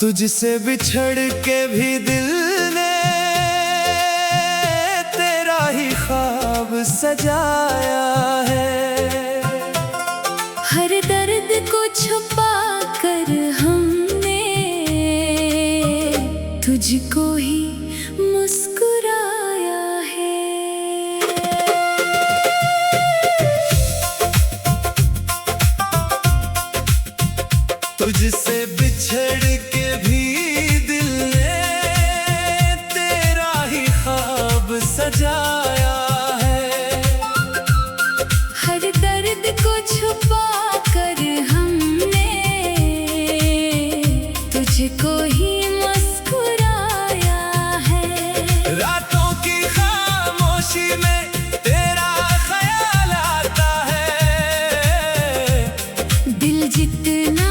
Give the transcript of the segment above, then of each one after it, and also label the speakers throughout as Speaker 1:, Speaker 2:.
Speaker 1: तुझसे बिछड़ के भी दिल ने तेरा ही ख्वाब सजाया है।
Speaker 2: हर दर्द को छुपा कर हमने तुझको ही मुस्कुराया है।
Speaker 1: तुझसे बिछड़ के भी दिल ने तेरा ही ख्वाब सजाया है।
Speaker 2: हर दर्द को छुपा कर हमने तुझको ही मुस्कुराया है।
Speaker 1: रातों की खामोशी में तेरा ख्याल आता है।
Speaker 2: दिल जितना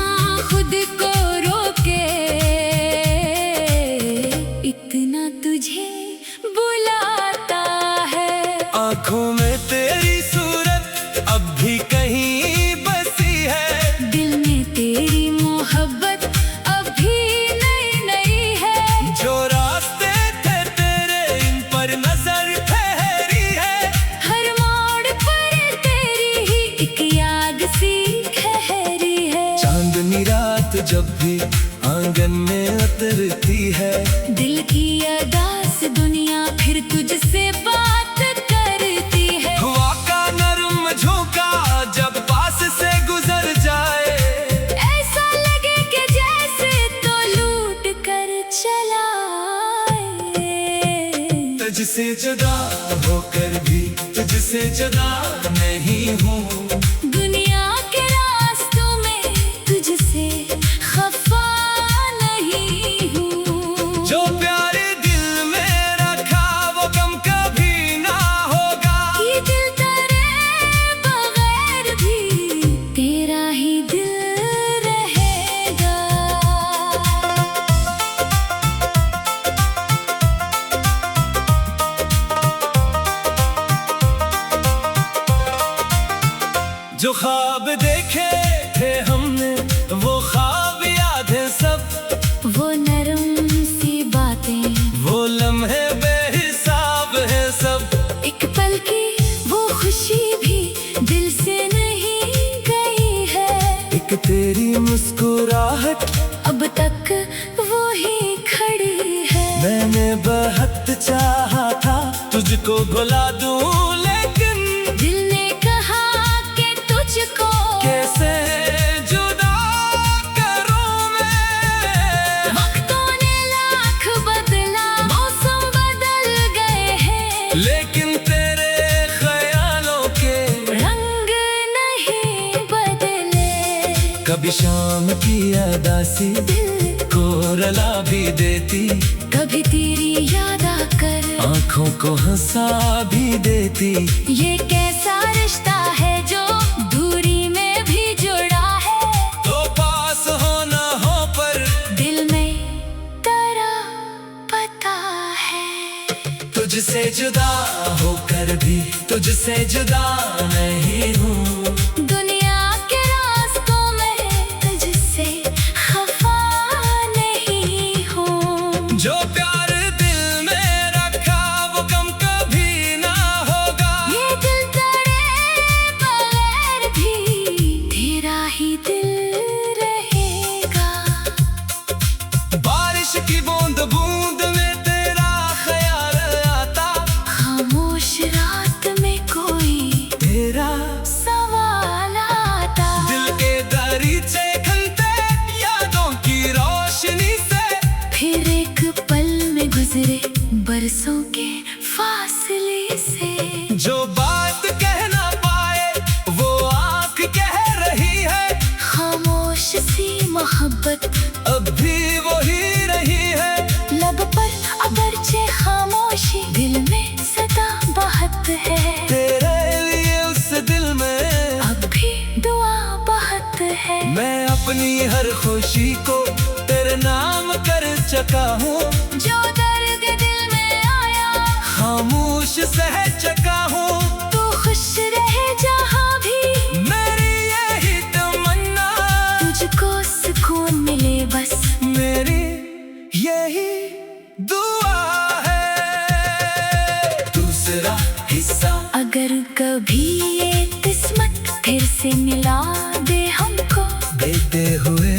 Speaker 2: खुद को रोके इतना तुझे बुलाता है।
Speaker 1: आँखों में तेरी सूरत अब भी कहीं बसी है।
Speaker 2: दिल में तेरी मोहब्बत अब भी नई नई है।
Speaker 1: जो रास्ते थे तेरे इन पर नजर ठहरी है।
Speaker 2: हर मोड़ पर तेरी ही एक याद सी ठहरी है।
Speaker 1: चांदनी रात जब भी आंगन में उतरती है।
Speaker 2: दिल की अदास दुनिया फिर तुझसे बात करती है।
Speaker 1: हवा का नरम झोंका जब पास से गुजर जाए।
Speaker 2: ऐसा लगे कि जैसे तो लूट कर चला आए।
Speaker 1: तुझसे जुदा होकर भी तुझसे जुदा नहीं हूँ।
Speaker 2: दुनिया के रास्तों में तुझसे खफा नहीं हूँ।
Speaker 1: जो प्यारे दिल में रखा वो गम कभी ना होगा।
Speaker 2: ये दिल तेरे बगैर भी तेरा ही दिल रहेगा।
Speaker 1: जो ख्वाब देखे थे हमने वो ख्वाब याद है सब।
Speaker 2: वो नरम सी बातें,
Speaker 1: वो लम्हे बेहिसाब है सब।
Speaker 2: एक पल की वो खुशी भी दिल से नहीं गई है।
Speaker 1: एक तेरी मुस्कुराहट
Speaker 2: अब तक वो ही खड़ी है।
Speaker 1: मैंने बहुत चाहा था तुझको भुला दूं, लेकिन
Speaker 2: दिल ने कहा कि तुझको
Speaker 1: कैसे जुदा करूं मैं।
Speaker 2: वक्तों ने लाख बदला, मौसम बदल गए हैं,
Speaker 1: लेकिन तेरे ख्यालों के
Speaker 2: रंग नहीं बदले।
Speaker 1: कभी शाम की अदासी
Speaker 2: दिल
Speaker 1: को रुला भी देती।
Speaker 2: कभी तेरी याद आकर
Speaker 1: आँखों को हंसा भी देती।
Speaker 2: ये कैसा रिश्ता है जो दूरी में भी जुड़ा है।
Speaker 1: तो पास हो ना हो पर
Speaker 2: दिल में तेरा पता है।
Speaker 1: तुझसे जुदा होकर भी तुझसे जुदा नहीं हूँ।
Speaker 2: दुनिया के रास्तों में तुझसे खफा नहीं हूँ।
Speaker 1: जो प्यार दिल में रखा वो गम कभी ना होगा।
Speaker 2: ये दिल तेरे बगैर भी तेरा ही दिल रहेगा।
Speaker 1: बारिश की बूंद बूंद में तेरा ख्याल आता।
Speaker 2: खामोश रात में कोई
Speaker 1: तेरा
Speaker 2: सवाल आता।
Speaker 1: दिल के दरीचे खनते यादों की रोशनी से।
Speaker 2: फिर एक पल में गुजरे बरसों के फासले से।
Speaker 1: जो बात कह ना पाए वो आँख कह रही है।
Speaker 2: खामोश सी मोहब्बत
Speaker 1: अब भी वही रही है।
Speaker 2: लब पर अगरचे खामोशी, दिल में सदा बहत है।
Speaker 1: तेरे लिए उस दिल में
Speaker 2: अब भी दुआ बहत है।
Speaker 1: मैं अपनी हर खुशी को तेरे नाम कर चुका हूँ।
Speaker 2: जो दर्द दिल में आया
Speaker 1: खामोश सह चुका हूँ।
Speaker 2: तू खुश रहे जहाँ भी,
Speaker 1: मेरी यही तमन्ना।
Speaker 2: तुझको सुकून मिले बस।
Speaker 1: मेरी हुए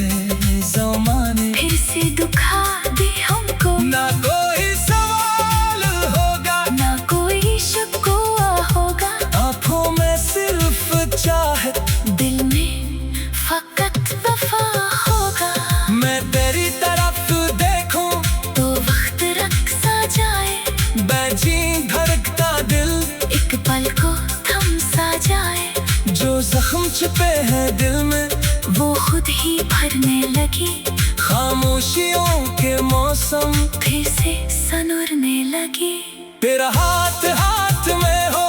Speaker 1: ज़माने
Speaker 2: फिर से दुखा दे हमको,
Speaker 1: ना कोई सवाल होगा,
Speaker 2: ना कोई शिकवा होगा।
Speaker 1: आँखों में सिर्फ चाहत,
Speaker 2: दिल में फकत वफा होगा।
Speaker 1: मैं तेरी तरफ देखूं
Speaker 2: तो वक्त रक्सा जाए,
Speaker 1: बेची धड़कता दिल
Speaker 2: एक पल को थम सा जाए।
Speaker 1: जो जख्म छिपे हैं दिल में
Speaker 2: वो खुद ही भरने लगी,
Speaker 1: खामोशियों के मौसम
Speaker 2: फिर से सनुरने लगी।
Speaker 1: तेरा हाथ हाथ में हो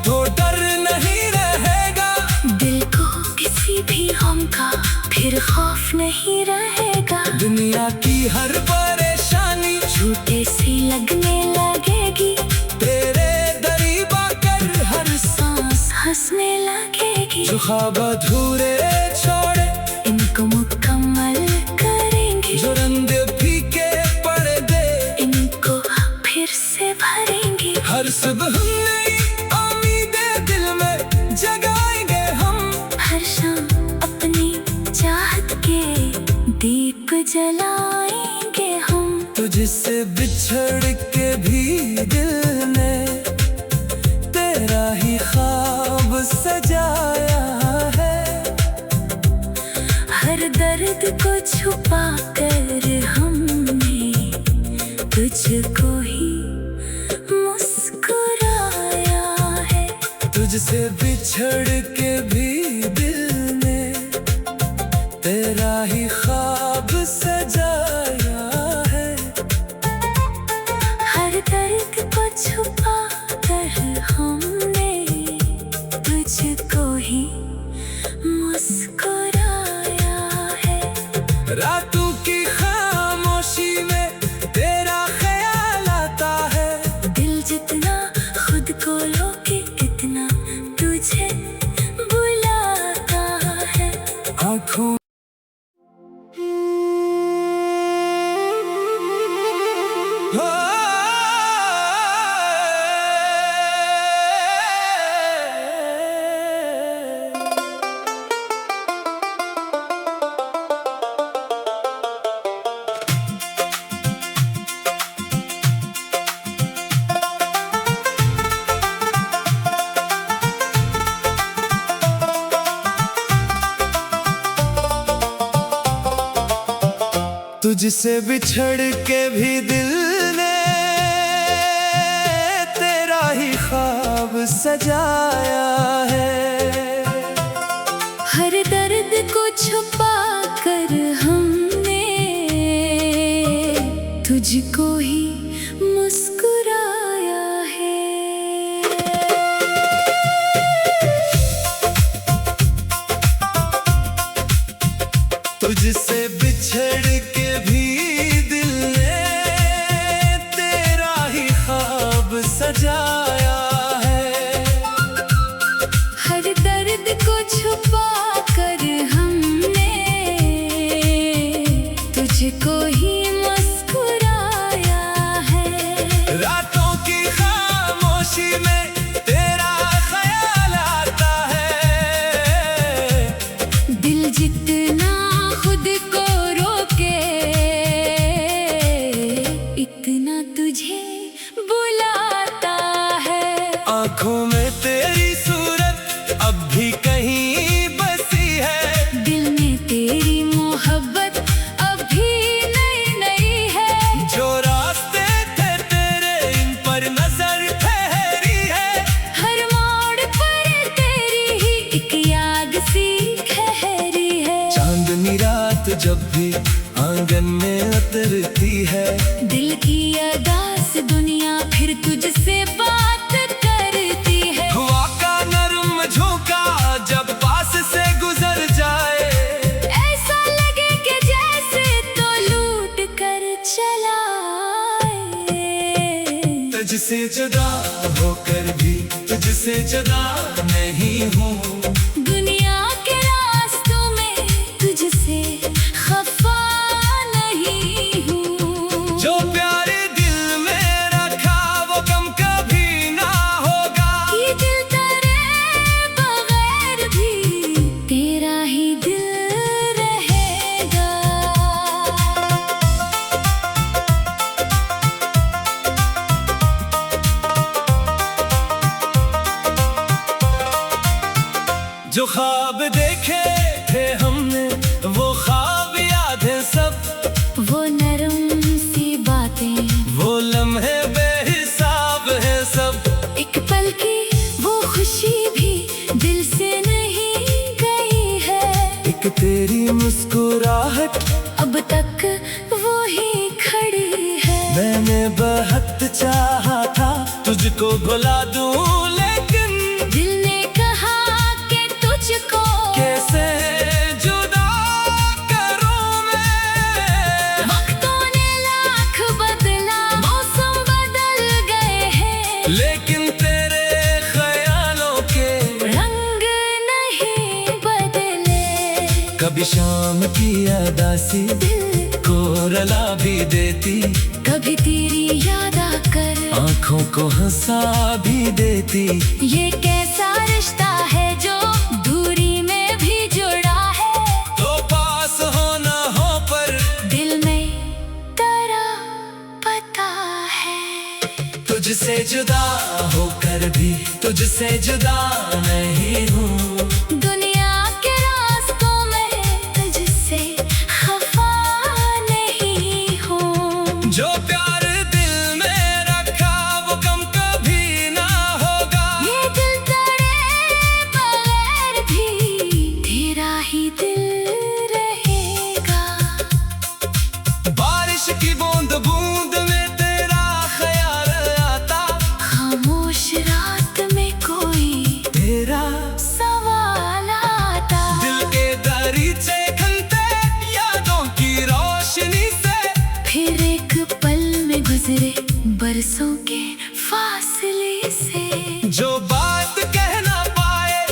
Speaker 1: तो डर नहीं रहेगा,
Speaker 2: दिल को किसी भी गम का फिर खौफ नहीं रहेगा।
Speaker 1: दुनिया की हर परेशानी
Speaker 2: झूठे सी लगने लगेगी,
Speaker 1: तेरे दरीबा कर हर
Speaker 2: सांस हंसने लगेगी।
Speaker 1: जो ख्वाब अधूरे छोड़े
Speaker 2: इनको मुकम्मल करेंगे,
Speaker 1: जो रंग फीके पड़ दे
Speaker 2: इनको फिर से भरेंगे।
Speaker 1: हर सुबह नई उम्मीदें दिल में जगाएंगे हम,
Speaker 2: हर शाम अपनी चाहत के दीप जलाएंगे हम।
Speaker 1: तुझसे बिछड़ के भी दिल ने तेरा ही ख्वाब सजाया है।
Speaker 2: हर दर्द को छुपा कर हमने तुझको ही मुस्कुराया है।
Speaker 1: तुझसे बिछड़ के भी दिल ने तेरा ही ख्वाब सजाया है।
Speaker 2: हर दर्द को छुपा कर हमने तुझको ही मुस्कुराया है।
Speaker 1: रातों की खामोशी में तेरा ख्याल आता है,
Speaker 2: दिल जितना खुद को रोके कितना तुझे बुलाता है।
Speaker 1: आँखों तुझसे बिछड़ के भी दिल ने तेरा ही ख्वाब सजाया है।
Speaker 2: हर दर्द को छुपा कर हमने तुझको ही मुस्कुराया है।
Speaker 1: तुझसे बिछड़ के भी दिल ने तेरा ही ख्वाब सजाया है।
Speaker 2: हर दर्द को छुपा कर हमने तुझको ही मुस्कुराया है।
Speaker 1: रातों की खामोशी में तेरा ख्याल आता है,
Speaker 2: दिल जितना खुद को रोके इतना तुझे बुलाता है।
Speaker 1: आँखों में तेरी सूरत अब भी कहीं बसी है,
Speaker 2: दिल में तेरी मोहब्बत अभी नई नई है।
Speaker 1: जो रास्ते थे तेरे इन पर नजर ठहरी है,
Speaker 2: हर मोड़ पर तेरी ही एक याद सी ठहरी है।
Speaker 1: चांदनी रात जब भी आंगन में उतरती है,
Speaker 2: दिल की अदास दुनिया फिर तुझसे बात करती है।
Speaker 1: हवा का नरम झोंका जब पास से गुजर जाए,
Speaker 2: ऐसा लगे कि जैसे तो लूट कर चला आए।
Speaker 1: तुझसे जुदा होकर भी तुझसे जुदा नहीं हूँ,
Speaker 2: दुनिया के रास्तों में तुझसे खफा नहीं हूँ।
Speaker 1: जो प्यारे दिल में रखा वो गम कभी ना होगा।
Speaker 2: ये दिल तेरे बगैर भी तेरा ही दिल रहेगा।
Speaker 1: मुस्कुराहट
Speaker 2: अब तक वो ही खड़ी है।
Speaker 1: मैंने बहुत चाहा था तुझको भुला दूं, लेकिन
Speaker 2: दिल ने कहा कि तुझको
Speaker 1: कैसे जुदा करूं मैं।
Speaker 2: वक्तों ने लाख बदला, मौसम बदल गए हैं,
Speaker 1: लेकिन तेरे ख्यालों के
Speaker 2: रंग नहीं बदले।
Speaker 1: कभी शाम की अदासी
Speaker 2: दिल
Speaker 1: को रुला भी देती,
Speaker 2: कभी तेरी याद आकर
Speaker 1: आंखों को हंसा भी देती।
Speaker 2: ये कैसा रिश्ता है जो दूरी में भी जुड़ा है।
Speaker 1: तो पास हो न हो पर
Speaker 2: दिल में तेरा पता है।
Speaker 1: तुझसे जुदा होकर भी तुझसे जुदा नहीं हूँ।
Speaker 2: दुनिया के रास्तों में तुझसे खफा नहीं हूँ।
Speaker 1: जो प्यार दिल में रखा वो कम कभी ना होगा।
Speaker 2: ये दिल तेरे बगैर भी तेरा ही दिल रहेगा।
Speaker 1: बारिश की बूंद बूंद में तेरा ख्याल आता,
Speaker 2: खामोश रात में कोई
Speaker 1: तेरा
Speaker 2: सवाल आता।
Speaker 1: दिल के दरीचे खनते यादों की रोशनी से।
Speaker 2: फिर एक पल में गुजरे बरसों के फासले से।
Speaker 1: जो बात कह ना पाए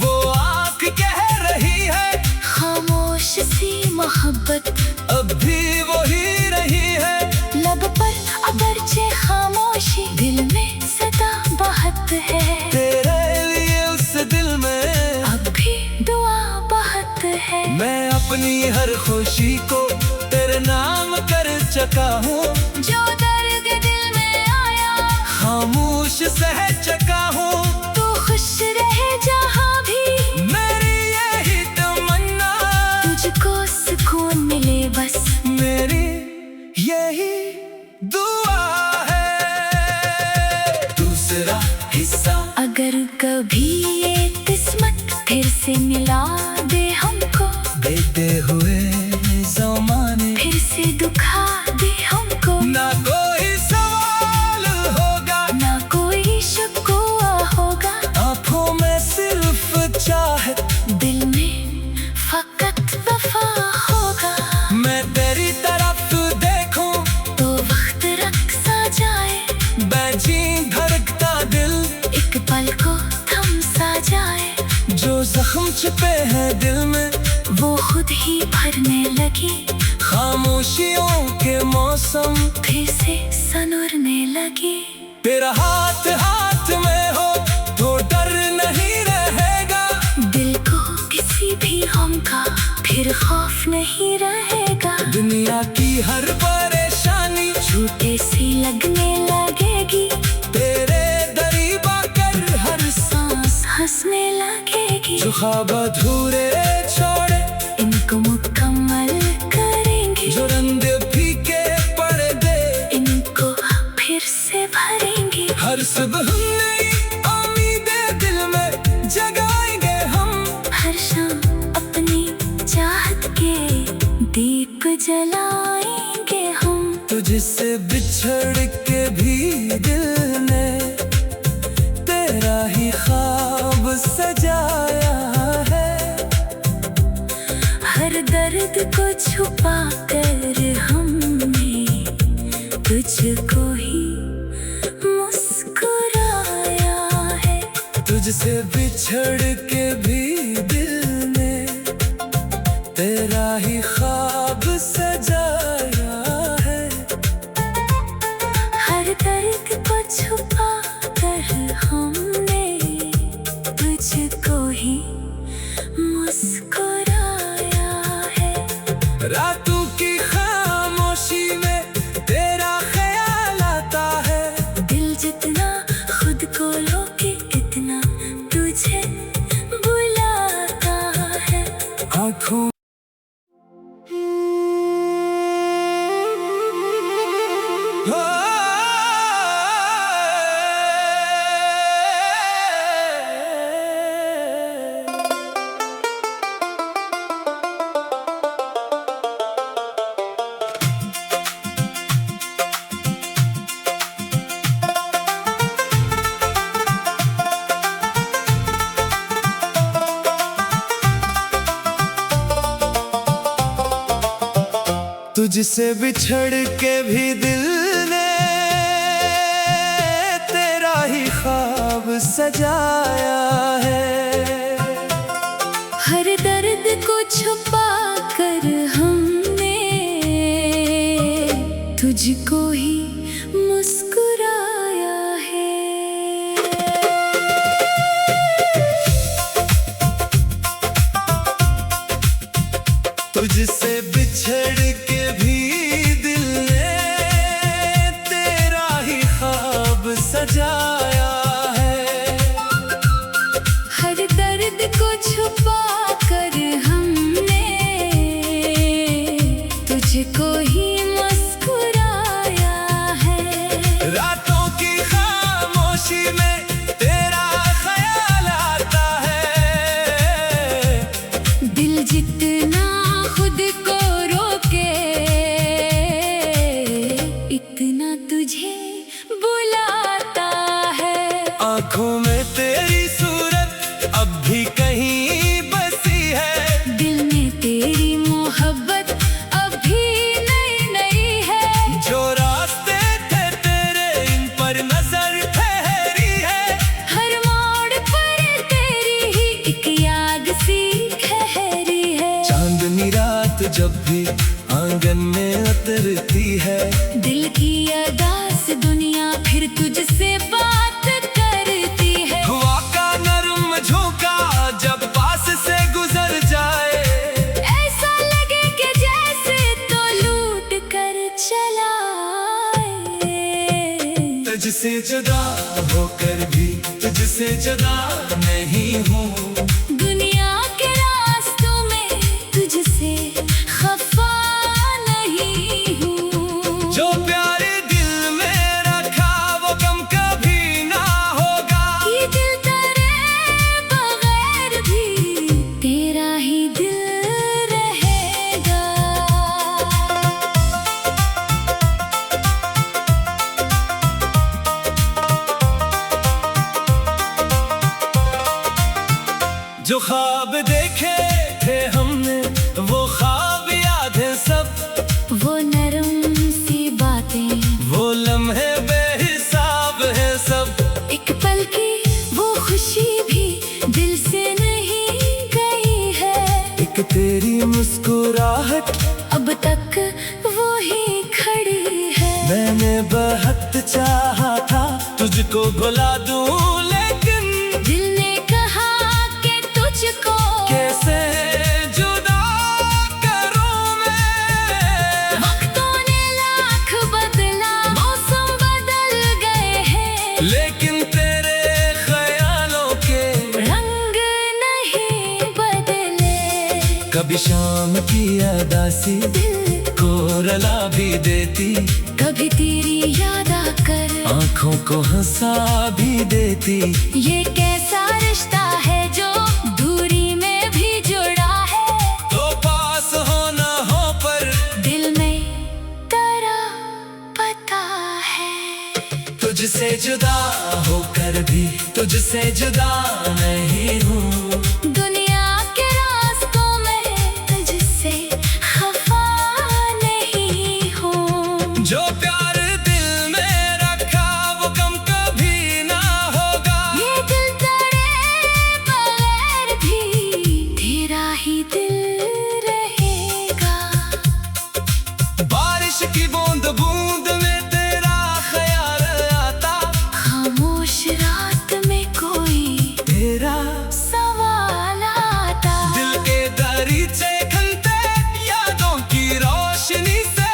Speaker 1: वो आँख कह रही है,
Speaker 2: खामोश सी मोहब्बत
Speaker 1: अब भी वही रही है।
Speaker 2: लब पर अगरचे खामोशी, दिल में सदा बहत है।
Speaker 1: तेरे लिए उस दिल में
Speaker 2: अब भी दुआ बहत है।
Speaker 1: मैं अपनी हर खुशी को तेरे नाम कर चुका हूँ।
Speaker 2: जो दर्द दिल में आया
Speaker 1: खामोश सह चुका हूँ।
Speaker 2: तू खुश रहे जहाँ भी,
Speaker 1: मेरी यही तमन्ना,
Speaker 2: तुझको सुकून मिले बस
Speaker 1: मेरी यही दुआ है। दूसरा हिस्सा
Speaker 2: अगर कभी ये किस्मत फिर से मिला दे हमको,
Speaker 1: देते हुए ज़माने
Speaker 2: फिर से दुखा दे हमको।
Speaker 1: ना कोई सवाल होगा,
Speaker 2: ना कोई शिकवा होगा,
Speaker 1: आँखों में सिर्फ चाहत,
Speaker 2: दिल में फकत वफा होगा।
Speaker 1: मैं तेरी तरफ देखूं
Speaker 2: तो वक्त रक्सा जाए,
Speaker 1: बेची धड़कता दिल,
Speaker 2: एक पल को थम सा जाए।
Speaker 1: जो जख्म छुपे हैं दिल में
Speaker 2: वो खुद ही भरने लगी,
Speaker 1: खामोशियों के मौसम
Speaker 2: फिर से सनुरने लगी।
Speaker 1: तेरा हाथ हाथ में हो तो डर नहीं रहेगा।
Speaker 2: दिल को किसी भी गम का फिर खौफ नहीं रहेगा।
Speaker 1: दुनिया की हर परेशानी
Speaker 2: झूठे सी लगने लगेगी,
Speaker 1: तेरे दरीबा कर हर
Speaker 2: सांस हंसने लगेगी।
Speaker 1: जो ख्वाब अधूरे छोड़े
Speaker 2: इनको मुकम्मल करेंगे,
Speaker 1: जो रंग फीके पड़ दे
Speaker 2: इनको फिर से भरेंगे।
Speaker 1: हर सुबह नई उम्मीदें दिल में जगाएंगे हम,
Speaker 2: हर शाम अपनी चाहत के दीप जलाएंगे हम।
Speaker 1: तुझसे बिछड़ के भी दिल ने तेरा ही ख्वाब सजाया है।
Speaker 2: हर दर्द को छुपा कर हमने तुझको ही मुस्कुराया है।
Speaker 1: तुझसे बिछड़ के भी दिल ने तेरा ही ख्वाब सजाया है।
Speaker 2: हर दर्द को छुपा कर हमने तुझको ही मुस्कुराया है।
Speaker 1: रातों की खामोशी में तेरा ख्याल आता है।
Speaker 2: दिल जितना खुद को रोके इतना तुझे बुलाता है।
Speaker 1: आँखों तुझसे बिछड़ के भी दिल ने तेरा ही ख्वाब सजाया है।
Speaker 2: हर दर्द को छुपा कर हमने तुझको ही मुस्कुराया है।
Speaker 1: तुझसे बिछड़ के भी दिल ने तेरा ही ख्वाब सजाया है।
Speaker 2: हर दर्द को छुपा कर हमने तुझको ही मुस्कुराया है।
Speaker 1: रातों की खामोशी में तेरा ख्याल आता है।
Speaker 2: दिल जितना खुद को रोके इतना तुझे बुलाता है।
Speaker 1: आँखों में तेरी सूरत अब भी कहीं बसी है।
Speaker 2: दिल में तेरी मोहब्बत अब भी नई नई है।
Speaker 1: जो रास्ते थे तेरे इन पर नजर ठहरी है।
Speaker 2: हर मोड़ पर तेरी ही एक याद सी ठहरी है।
Speaker 1: चांदनी रात जब भी आंगन में उतरती है।
Speaker 2: दिल की अदास दुनिया फिर तुझसे बात करती है।
Speaker 1: हवा का नरम झोंका जब पास से गुजर जाए।
Speaker 2: ऐसा लगे कि जैसे तो लूट कर चला आए।
Speaker 1: तुझसे जुदा होकर भी तुझसे जुदा नहीं हूँ।
Speaker 2: दुनिया के रास्तों में तुझसे खफा नहीं हूँ।
Speaker 1: जो प्यार दिल में रखा वो गम कभी ना होगा।
Speaker 2: ये दिल तेरे बगैर भी तेरा ही दिल रहेगा।
Speaker 1: जो ख्वाब देखे थे हमने वो ख्वाब याद है सब।
Speaker 2: वो नरम सी बातें
Speaker 1: वो लम्हे बेहिसाब है सब।
Speaker 2: एक पल की वो खुशी भी दिल से नहीं गई है।
Speaker 1: एक तेरी मुस्कुराहट
Speaker 2: अब तक वो ही खड़ी है।
Speaker 1: मैंने बहुत चाहा था तुझको भुला दूं लेकिन
Speaker 2: दिल ने कहा कि तुझको
Speaker 1: कैसे जुदा करूं मैं।
Speaker 2: वक्तों ने लाख बदला मौसम बदल गए हैं।
Speaker 1: लेकिन तेरे ख्यालों के
Speaker 2: रंग नहीं बदले।
Speaker 1: कभी शाम की अदासी
Speaker 2: दिल
Speaker 1: को रुला भी देती।
Speaker 2: कभी तेरी याद आकर
Speaker 1: आँखों को हंसा भी देती।
Speaker 2: ये कैसा रिश्ता है जो दूरी में भी जुड़ा है।
Speaker 1: तो पास हो ना हो पर
Speaker 2: दिल में तेरा पता है।
Speaker 1: तुझसे जुदा होकर भी तुझसे जुदा नहीं हूँ।
Speaker 2: दुनिया के रास्तों में तुझसे खफा नहीं हूँ।
Speaker 1: जो प्यार दिल में रखा वो गम कभी ना होगा।
Speaker 2: ये दिल तेरे बगैर भी तेरा ही दिल रहेगा।
Speaker 1: बारिश की बूंद बूंद में तेरा ख्याल आता।
Speaker 2: खामोश रात में कोई
Speaker 1: तेरा
Speaker 2: सवाल आता।
Speaker 1: दिल के दरीचे खनते यादों की रोशनी से।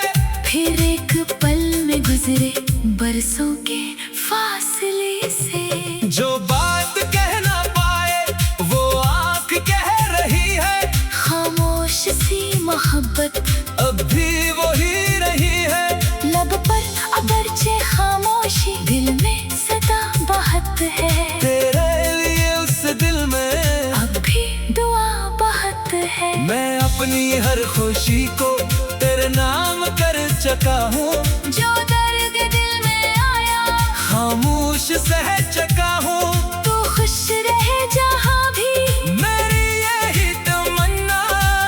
Speaker 2: फिर एक पल में गुजरे बरसों के फासले से।
Speaker 1: जो बात कह ना पाए वो आँख कह रही है।
Speaker 2: खामोश सी मोहब्बत
Speaker 1: अब भी वही रही है।
Speaker 2: लब पर अगरचे खामोशी दिल में सदा बहत है।
Speaker 1: तेरे लिए उस दिल में
Speaker 2: अब भी दुआ बहत है।
Speaker 1: मैं अपनी हर खुशी को तेरे नाम कर चुका हूँ।
Speaker 2: जो दर्द दिल में आया
Speaker 1: खामोश सह चुका हूँ।
Speaker 2: तू खुश रहे जहाँ भी
Speaker 1: मेरी यही तमन्ना।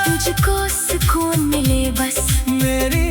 Speaker 2: तुझको सुकून मिले बस
Speaker 1: मेरी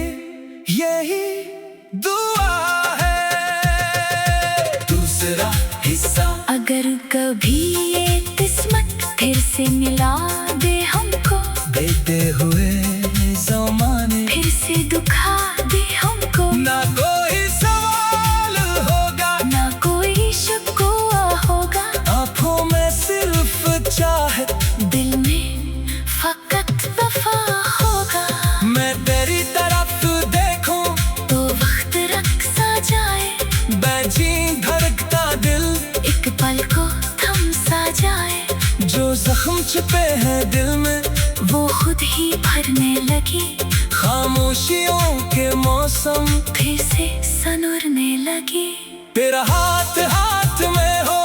Speaker 1: छिपे हैं दिल में
Speaker 2: वो खुद ही भरने लगी।
Speaker 1: खामोशियों के मौसम
Speaker 2: फिर से सनुरने लगी।
Speaker 1: तेरा हाथ हाथ में हो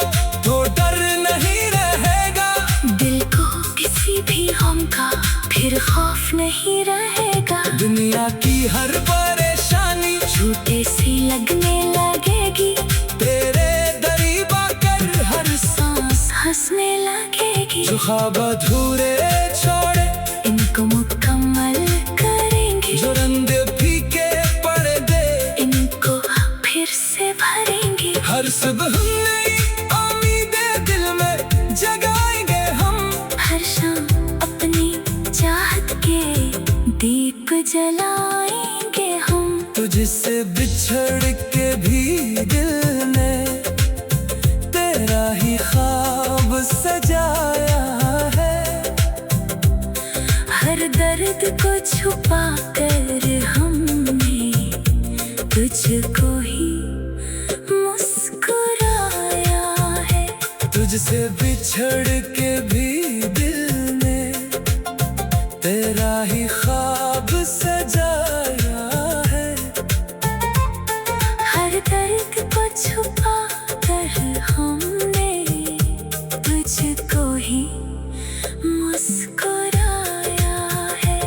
Speaker 1: तो डर नहीं रहेगा।
Speaker 2: दिल को किसी भी गम का फिर खौफ नहीं रहेगा।
Speaker 1: दुनिया की हर परेशानी
Speaker 2: झूठे सी लगने लगेगी।
Speaker 1: तेरे दरीबा कर हर
Speaker 2: सांस हंसने लगेगी।
Speaker 1: जो ख्वाब अधूरे छोड़े
Speaker 2: इनको मुकम्मल करेंगे।
Speaker 1: जो रंग फीके पड़ दे
Speaker 2: इनको फिर से भरेंगे।
Speaker 1: हर सुबह नई उम्मीदें दिल में जगाएंगे हम।
Speaker 2: हर शाम अपनी चाहत के दीप जलाएंगे हम।
Speaker 1: तुझसे बिछड़ के भी दिल ने तेरा ही ख्वाब सजाया है।
Speaker 2: हर दर्द को छुपा कर हमने तुझको ही मुस्कुराया है।
Speaker 1: तुझसे बिछड़ के भी दिल ने तेरा ही ख्वाब सजाया है।
Speaker 2: हर दर्द को छुपा कर हमने तुझको ही मुस्कुराया है।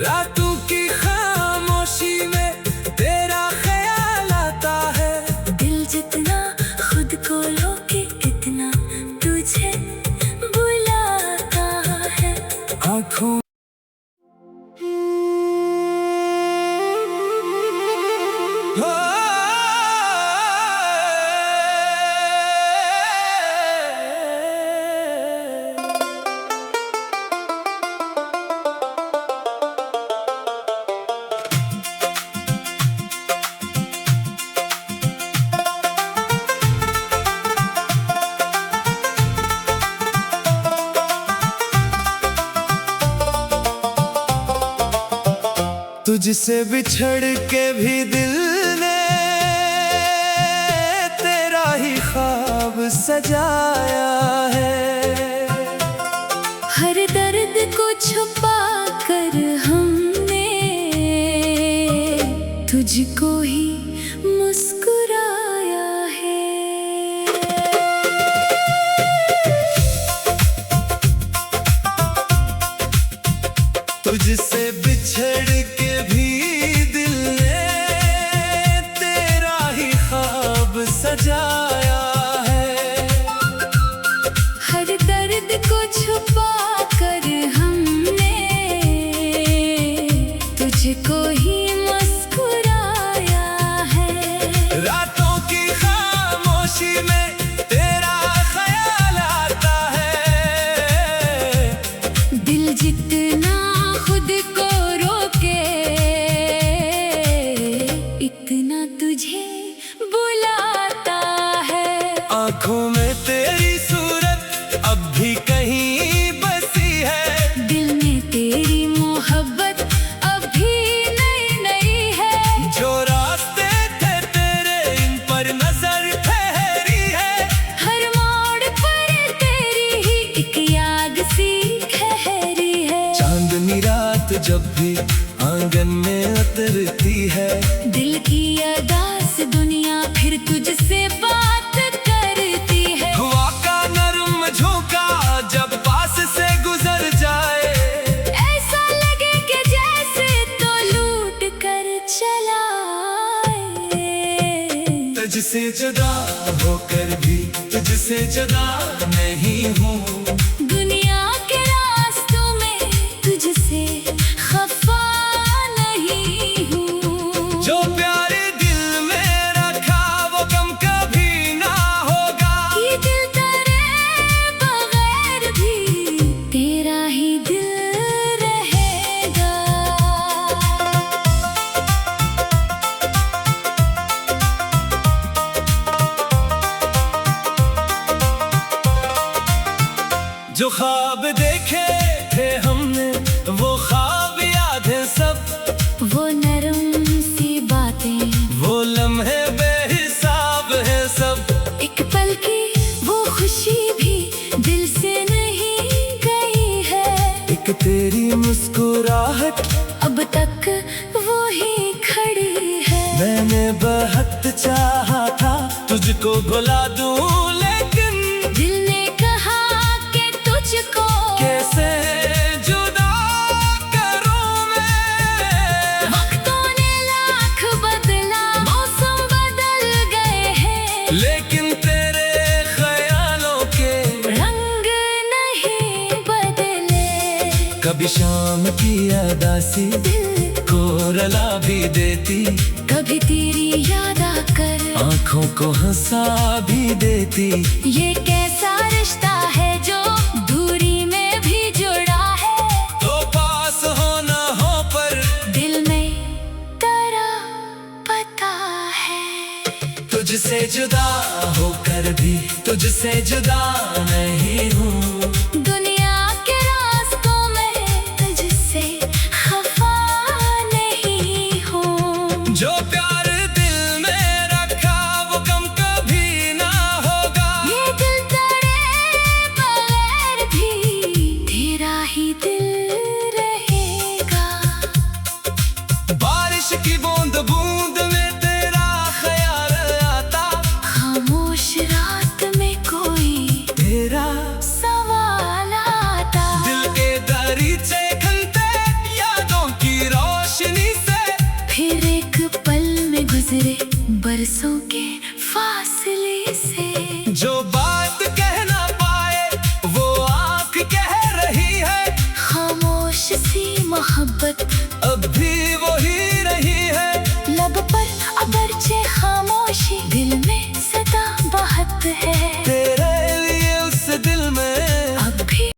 Speaker 1: रातों की खामोशी में तेरा ख्याल आता है।
Speaker 2: दिल जितना खुद को रोके कितना तुझे बुलाता है।
Speaker 1: आँखों तुझसे बिछड़ के भी दिल ने तेरा ही ख्वाब सजाया है।
Speaker 2: हर दर्द को छुपा कर हमने तुझको ही मुस्कुराया है।
Speaker 1: तुझसे बिछड़ के भी दिल ने तेरा ही ख्वाब सजाया है।
Speaker 2: हर दर्द को छुपा कर हमने तुझको ही मुस्कुराया है।
Speaker 1: रातों की खामोशी में तेरा ख्याल आता है।
Speaker 2: दिल जितना खुद को रोके इतना तुझे बुलाता है।
Speaker 1: आँखों में तेरी सूरत अब भी कहीं बसी है।
Speaker 2: दिल में तेरी मोहब्बत अभी नई नई है।
Speaker 1: जो रास्ते थे तेरे इन पर नजर ठहरी है।
Speaker 2: हर मोड़ पर तेरी ही एक याद सी ठहरी है।
Speaker 1: चांदनी रात जब भी आंगन में उतरती है।
Speaker 2: दिल की अदास दुनिया फिर तुझसे बात करती है।
Speaker 1: हवा का नरम झोंका जब पास से गुजर जाए।
Speaker 2: ऐसा लगे कि जैसे तो लूट कर चला आए।
Speaker 1: तुझसे जुदा होकर भी तुझसे जुदा नहीं हूँ।
Speaker 2: दुनिया के रास्तों में तुझसे खफा नहीं हूँ।
Speaker 1: जो प्यारे दिल में रखा वो गम कभी ना होगा।
Speaker 2: ये दिल तेरे बगैर भी तेरा ही दिल रहेगा।
Speaker 1: जो ख्वाब देखे थे हमने वो ख्वाब याद है सब।
Speaker 2: वो नरम सी बातें
Speaker 1: वो लम्हे बेहिसाब है सब।
Speaker 2: एक पल की वो खुशी भी दिल से नहीं गई।
Speaker 1: एक तेरी मुस्कुराहट
Speaker 2: अब तक वो ही खड़ी है।
Speaker 1: मैंने बहुत चाहा था तुझको भुला दूं, लेकिन
Speaker 2: दिल ने कहा कि तुझको
Speaker 1: कैसे जुदा करूं मैं।
Speaker 2: वक्तों ने लाख बदला, मौसम बदल गए हैं,
Speaker 1: लेकिन तेरे ख्यालों के
Speaker 2: रंग नहीं बदले।
Speaker 1: कभी शाम की अदासी
Speaker 2: दिल
Speaker 1: को रुला भी देती,
Speaker 2: कभी तेरी याद आकर
Speaker 1: आंखों को हंसा भी देती।
Speaker 2: ये कैसा रिश्ता है जो दूरी में भी जुड़ा है।
Speaker 1: तो पास हो न हो पर
Speaker 2: दिल में तेरा पता है।
Speaker 1: तुझसे जुदा होकर भी तुझसे जुदा नहीं हूँ।
Speaker 2: दुनिया के रास्तों में तुझसे खफा नहीं हूँ।
Speaker 1: जो प्यार दिल में रखा वो गम कभी ना होगा।
Speaker 2: ये दिल तेरे बगैर भी तेरा ही दिल रहेगा।
Speaker 1: बारिश की बूंद बूंद में तेरा ख्याल आता,
Speaker 2: खामोश रात में कोई
Speaker 1: तेरा
Speaker 2: सवाल आता।
Speaker 1: दिल के दरीचे खनते यादों की रोशनी से।
Speaker 2: फिर एक पल में गुजरे